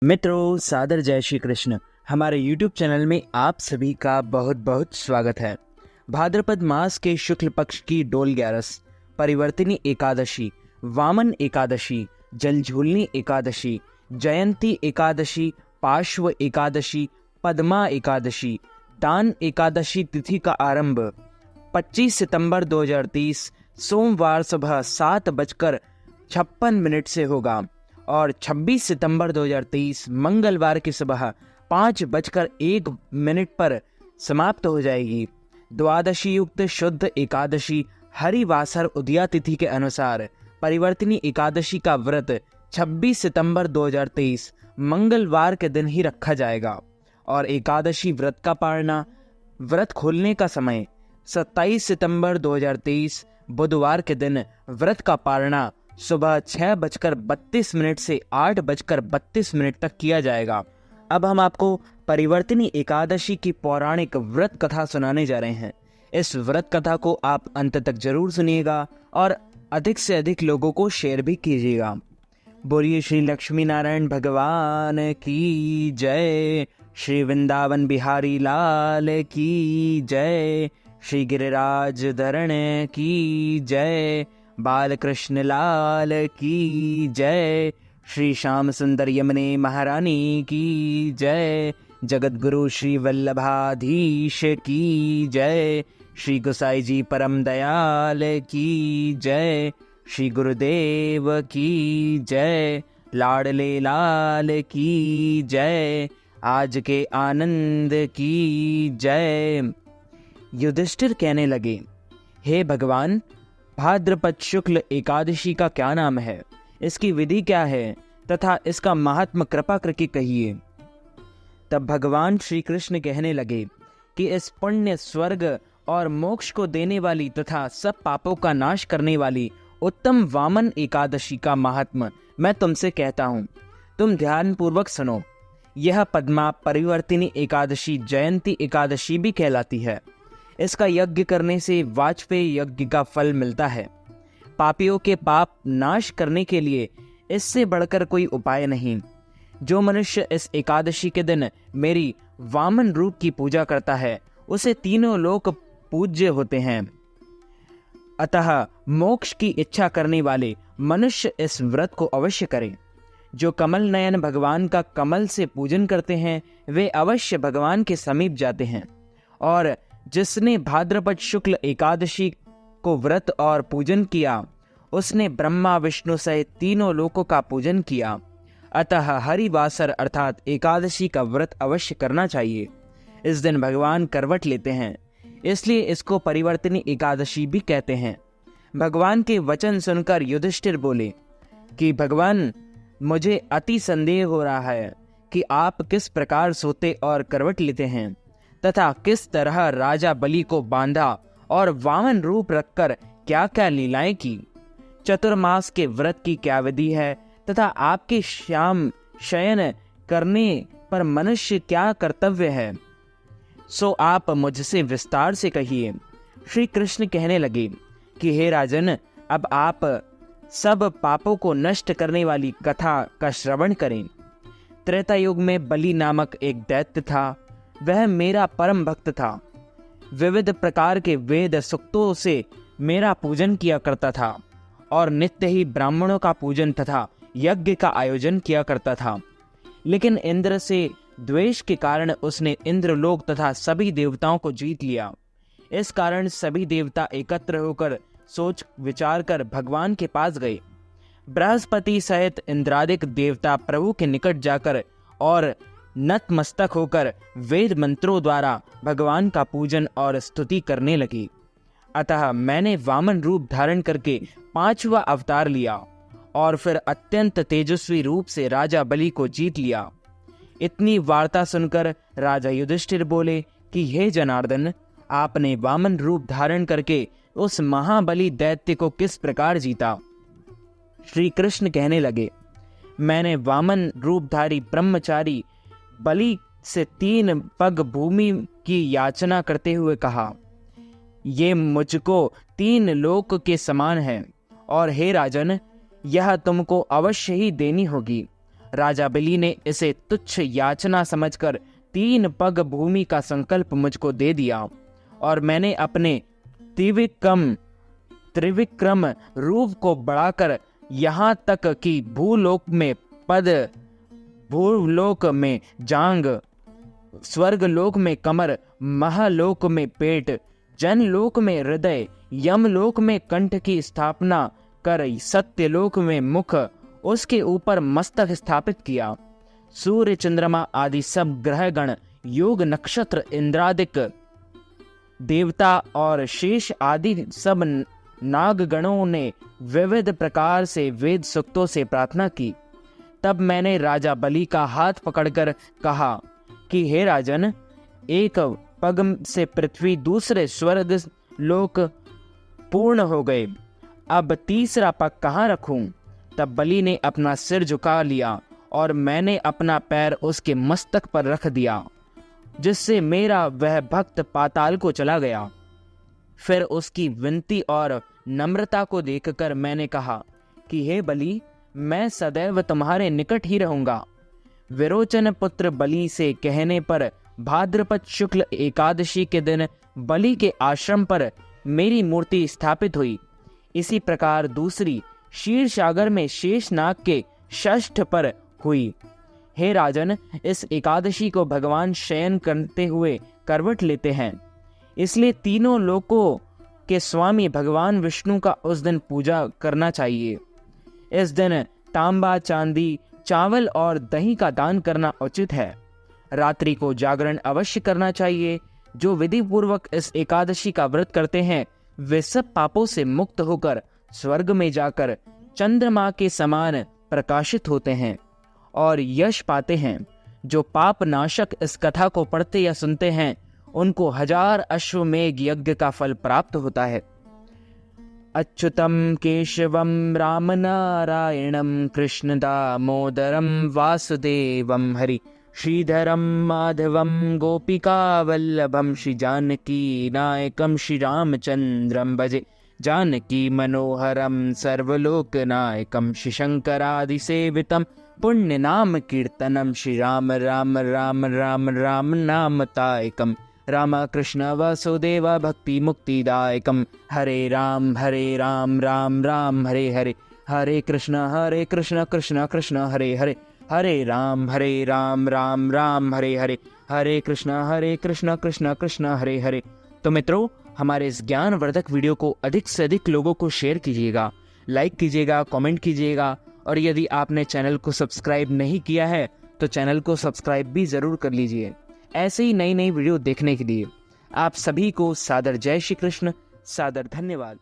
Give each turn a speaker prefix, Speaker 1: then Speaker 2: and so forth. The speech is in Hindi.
Speaker 1: मित्रों, सादर जय श्री कृष्ण। हमारे YouTube चैनल में आप सभी का बहुत बहुत स्वागत है। भाद्रपद मास के शुक्ल पक्ष की डोल ग्यारस, परिवर्तिनी एकादशी, वामन एकादशी, जलझूलनी एकादशी, जयंती एकादशी, पार्श्व एकादशी, पद्मा एकादशी, दान एकादशी तिथि का आरंभ 25 सितंबर 2030 सोमवार सुबह 7:56 से होगा और 26 सितंबर 2023 मंगलवार की सुबह 5:01 पर समाप्त हो जाएगी। द्वादशी युक्त शुद्ध एकादशी हरिवासर उदया तिथि के अनुसार परिवर्तिनी एकादशी का व्रत 26 सितंबर 2023 मंगलवार के दिन ही रखा जाएगा और एकादशी व्रत का पारना, व्रत खोलने का समय 27 सितंबर 2023 बुधवार के दिन व्रत का पारना सुबह 6:32 से 8:32 तक किया जाएगा। अब हम आपको परिवर्तिनी एकादशी की पौराणिक व्रत कथा सुनाने जा रहे हैं। इस व्रत कथा को आप अंत तक जरूर सुनिएगा और अधिक से अधिक लोगों को शेयर भी कीजिएगा। बोलिए श्री लक्ष्मी नारायण भगवान की जय, श्री वृंदावन बिहारी लाल की जय, श्री गिरिराज धरण की जय, बालकृष्ण लाल की जय, श्री श्याम सुंदर यमुने महारानी की जय, जगतगुरु श्री वल्लभाधीश की जय, श्री गोसाई जी परम दयाल की जय, श्री गुरुदेव की जय, लाडले लाल की जय, आज के आनंद की जय। युधिष्ठिर कहने लगे, हे भगवान, भाद्रपद शुक्ल एकादशी का क्या नाम है, इसकी विधि क्या है तथा इसका महात्म कृपा करके कहिए। तब भगवान श्री कृष्ण कहने लगे कि इस पुण्य, स्वर्ग और मोक्ष को देने वाली तथा सब पापों का नाश करने वाली उत्तम वामन एकादशी का महात्म मैं तुमसे कहता हूँ। तुम ध्यान पूर्वक सुनो। यह पद्मा परिवर्तिनी एकादशी जयंती एकादशी भी कहलाती है। इसका यज्ञ करने से वाजपेयी यज्ञ का फल मिलता है। पापियों के पाप नाश करने के लिए इससे बढ़कर कोई उपाय नहीं। जो मनुष्य इस एकादशी के दिन मेरी वामन रूप की पूजा करता है उसे तीनों लोक पूज्य होते हैं। अतः मोक्ष की इच्छा करने वाले मनुष्य इस व्रत को अवश्य करें। जो कमल नयन भगवान का कमल से पूजन करते हैं वे अवश्य भगवान के समीप जाते हैं। और जिसने भाद्रपद शुक्ल एकादशी को व्रत और पूजन किया उसने ब्रह्मा विष्णु सहित तीनों लोकों का पूजन किया। अतः हरिवासर अर्थात एकादशी का व्रत अवश्य करना चाहिए। इस दिन भगवान करवट लेते हैं, इसलिए इसको परिवर्तिनी एकादशी भी कहते हैं। भगवान के वचन सुनकर युधिष्ठिर बोले कि भगवान, मुझे अति संदेह हो रहा है कि आप किस प्रकार सोते और करवट लेते हैं तथा किस तरह राजा बलि को बांधा और वामन रूप रखकर क्या क्या लीलाएं की। चतुर्मास के व्रत की क्या विधि है तथा आपके श्याम शयन करने पर मनुष्य क्या कर्तव्य है, सो आप मुझसे विस्तार से कहिए। श्री कृष्ण कहने लगे कि हे राजन, अब आप सब पापों को नष्ट करने वाली कथा का श्रवण करें। त्रेता युग में बलि नामक एक दैत्य था। वह मेरा परम भक्त था। विविध प्रकार के वेद सूक्तों से मेरा पूजन किया करता था और नित्य ही ब्राह्मणों का पूजन तथा यज्ञ का आयोजन किया करता था। लेकिन इंद्र से द्वेष के कारण उसने इंद्रलोक तथा सभी देवताओं को जीत लिया। इस कारण सभी देवता एकत्र होकर सोच विचार कर भगवान के पास गए। बृहस्पति सहित इंद्रादिक देवता प्रभु के निकट जाकर और नतमस्तक होकर वेद मंत्रों द्वारा भगवान का पूजन और स्तुति करने लगे। अतः मैंने वामन रूप धारण करके 5वां अवतार लिया और फिर अत्यंत तेजस्वी रूप से राजा बलि को जीत लिया। इतनी वार्ता सुनकर राजा युधिष्ठिर बोले कि हे जनार्दन, आपने वामन रूप धारण करके उस महाबली दैत्य को किस प्रकार जीता। श्री कृष्ण कहने लगे, मैंने वामन रूपधारी ब्रह्मचारी बलि से 3 पग भूमि की याचना करते हुए कहा, ये मुझको 3 लोक के समान है और हे राजन, यह तुमको अवश्य ही देनी होगी। राजा बलि ने इसे तुच्छ याचना समझकर 3 पग भूमि का संकल्प मुझको दे दिया और मैंने अपने त्रिविक्रम रूप को बढ़ाकर यहाँ तक कि भूलोक में पद, भूलोक में जांग, स्वर्गलोक में कमर, महालोक में पेट, जनलोक में हृदय, यमलोक में कंठ की स्थापना कर सत्यलोक में मुख, उसके ऊपर मस्तक स्थापित किया। सूर्य, चंद्रमा आदि सब ग्रहगण, योग, नक्षत्र, इंद्रादिक देवता और शेष आदि सब नागगणों ने विविध प्रकार से वेद सूक्तों से प्रार्थना की। तब मैंने राजा बलि का हाथ पकड़कर कहा कि हे राजन, एक पग से पृथ्वी, दूसरे स्वर्ग लोक पूर्ण हो गए, अब तीसरा पग कहाँ रखूं? तब बलि ने अपना सिर झुका लिया और मैंने अपना पैर उसके मस्तक पर रख दिया, जिससे मेरा वह भक्त पाताल को चला गया। फिर उसकी विनती और नम्रता को देखकर मैंने कहा कि हे बलि, मैं सदैव तुम्हारे निकट ही रहूंगा। विरोचन पुत्र बलि से कहने पर भाद्रपद शुक्ल एकादशी के दिन बलि के आश्रम पर मेरी मूर्ति स्थापित हुई। इसी प्रकार दूसरी क्षीरसागर में शेषनाग के षष्ठ पर हुई। हे राजन, इस एकादशी को भगवान शयन करते हुए करवट लेते हैं, इसलिए तीनों लोकों के स्वामी भगवान विष्णु का उस दिन पूजा करना चाहिए। इस दिन तांबा, चांदी, चावल और दही का दान करना उचित है। रात्रि को जागरण अवश्य करना चाहिए। जो विधि पूर्वक इस एकादशी का व्रत करते हैं वे सब पापों से मुक्त होकर स्वर्ग में जाकर चंद्रमा के समान प्रकाशित होते हैं और यश पाते हैं। जो पाप नाशक इस कथा को पढ़ते या सुनते हैं उनको 1000 अश्वमेघ यज्ञ का फल प्राप्त होता है। अच्युतम केशवम राम नारायणम कृष्ण दामोदरम वासुदेवम हरि श्रीधरम माधवम गोपिका वल्लभम श्री जानकी नायकम श्री रामचंद्रम भजे जानकी मनोहरम सर्वलोक नायकम श्री शंकरादि सेवितम पुण्य नाम कीर्तनम श्री राम राम राम राम राम नाम तायकम राम कृष्ण वासुदेव भक्ति मुक्तिदायकम हरे राम राम राम हरे हरे हरे कृष्ण कृष्ण कृष्ण हरे हरे हरे राम राम राम हरे हरे हरे कृष्ण कृष्ण कृष्ण हरे हरे। तो मित्रों, हमारे इस ज्ञानवर्धक वीडियो को अधिक से अधिक लोगों को शेयर कीजिएगा, लाइक कीजिएगा, कमेंट कीजिएगा और यदि आपने चैनल को सब्सक्राइब नहीं किया है तो चैनल को सब्सक्राइब भी जरूर कर लीजिए। ऐसे ही नई नई वीडियो देखने के लिए आप सभी को सादर जय श्री कृष्ण, सादर धन्यवाद।